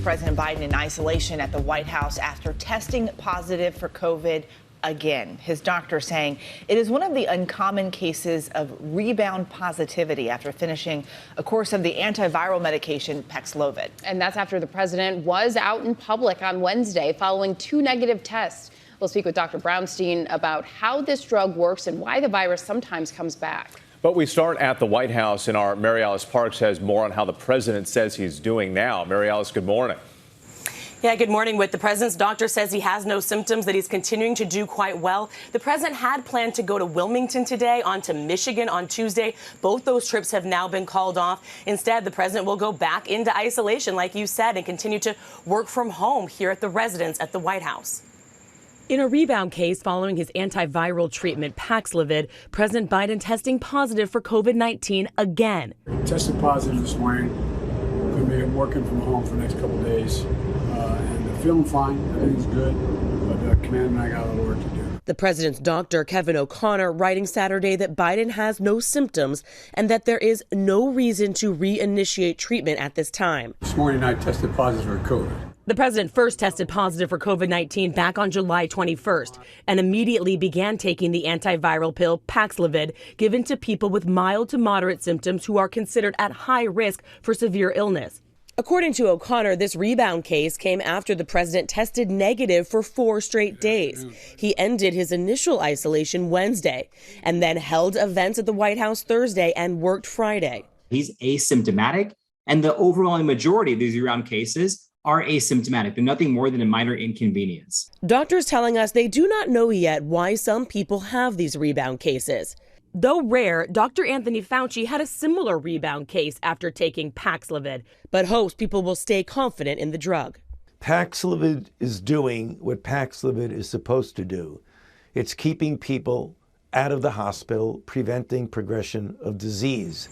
President Biden in isolation at the White House after testing positive for COVID again. His doctor saying it is one of the uncommon cases of rebound positivity after finishing a course of the antiviral medication Paxlovid. And that's after the president was out in public on Wednesday following 2 negative tests. We'll speak with Dr. Brownstein about how this drug works and why the virus sometimes comes back. But we start at the White House, and our Mary Alice Parks has more on how the president says he's doing now. Mary Alice, good morning. Yeah, good morning. With the president's doctor says he has no symptoms, that he's continuing to do quite well. The president had planned to go to Wilmington today, on to Michigan on Tuesday. Both those trips have now been called off. Instead, the president will go back into isolation, like you said, and continue to work from home here at the residence at the White House. In a rebound case following his antiviral treatment, Paxlovid, President Biden testing positive for COVID-19 again. Tested positive this morning. Going to be working from home for the next couple of days. And feeling fine. Everything's good. But Command and I got a little work to do. The president's doctor, Kevin O'Connor, writing Saturday that Biden has no symptoms and that there is no reason to reinitiate treatment at this time. This morning I tested positive for COVID. The president first tested positive for COVID-19 back on July 21st and immediately began taking the antiviral pill Paxlovid, given to people with mild to moderate symptoms who are considered at high risk for severe illness. According to O'Connor, this rebound case came after the president tested negative for 4 straight days. He ended his initial isolation Wednesday and then held events at the White House Thursday and worked Friday. He's asymptomatic, and the overwhelming majority of these rebound cases are asymptomatic. They're nothing more than a minor inconvenience. Doctors telling us they do not know yet why some people have these rebound cases. Though rare, Dr. Anthony Fauci had a similar rebound case after taking Paxlovid, but hopes people will stay confident in the drug. Paxlovid is doing what Paxlovid is supposed to do. It's keeping people out of the hospital, preventing progression of disease.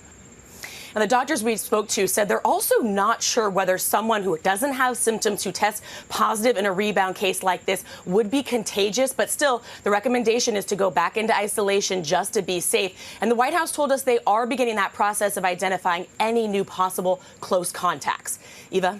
And the doctors we spoke to said they're also not sure whether someone who doesn't have symptoms who tests positive in a rebound case like this would be contagious. But still, the recommendation is to go back into isolation just to be safe. And the White House told us they are beginning that process of identifying any new possible close contacts. Eva?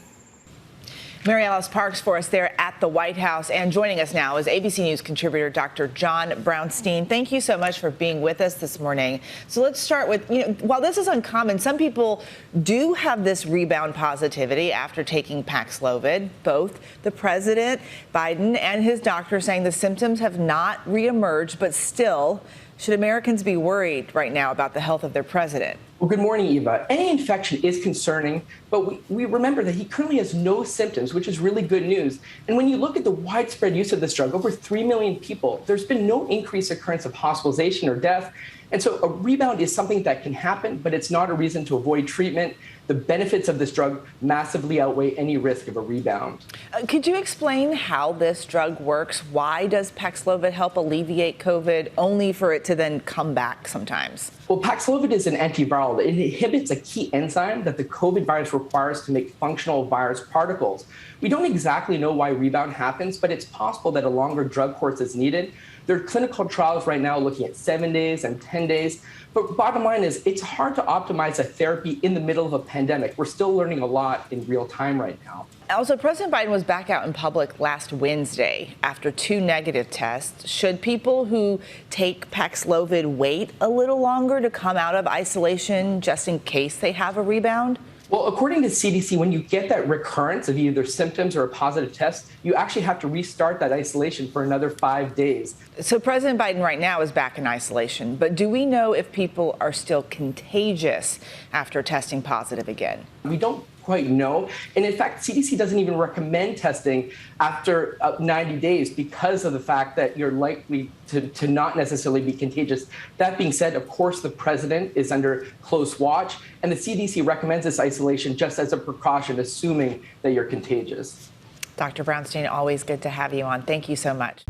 Mary Alice Parks for us there at the White House. And joining us now is ABC News contributor Dr. John Brownstein. Thank you so much for being with us this morning. So let's start with, while this is uncommon, some people do have this rebound positivity after taking Paxlovid. Both the president, Biden, and his doctor saying the symptoms have not reemerged, but still, should Americans be worried right now about the health of their president? Well, good morning, Eva. Any infection is concerning, but we remember that he currently has no symptoms, which is really good news. And when you look at the widespread use of this drug, over 3 million people, there's been no increased occurrence of hospitalization or death. And so a rebound is something that can happen, but it's not a reason to avoid treatment. The benefits of this drug massively outweigh any risk of a rebound. Could you explain how this drug works? Why does Paxlovid help alleviate COVID, only for it to then come back sometimes? Well, Paxlovid is an antiviral. It inhibits a key enzyme that the COVID virus requires to make functional virus particles. We don't exactly know why rebound happens, but it's possible that a longer drug course is needed. There are clinical trials right now looking at 7 days and 10 days. But bottom line is, it's hard to optimize a therapy in the middle of a pandemic. We're still learning a lot in real time right now. Also, President Biden was back out in public last Wednesday after 2 negative tests. Should people who take Paxlovid wait a little longer to come out of isolation just in case they have a rebound? Well, according to CDC, when you get that recurrence of either symptoms or a positive test, you actually have to restart that isolation for another 5 days. So President Biden right now is back in isolation, but do we know if people are still contagious after testing positive again? We don't quite know. And in fact, CDC doesn't even recommend testing after 90 days because of the fact that you're likely to not necessarily be contagious. That being said, of course, the president is under close watch, and the CDC recommends this isolation just as a precaution, assuming that you're contagious. Dr. Brownstein, always good to have you on. Thank you so much.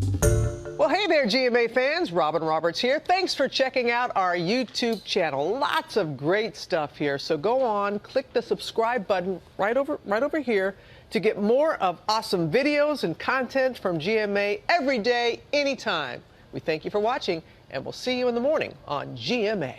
Well, hey there, GMA fans. Robin Roberts here. Thanks for checking out our YouTube channel. Lots of great stuff here. So go on, click the subscribe button right over here to get more of awesome videos and content from GMA every day, anytime. We thank you for watching, and we'll see you in the morning on GMA.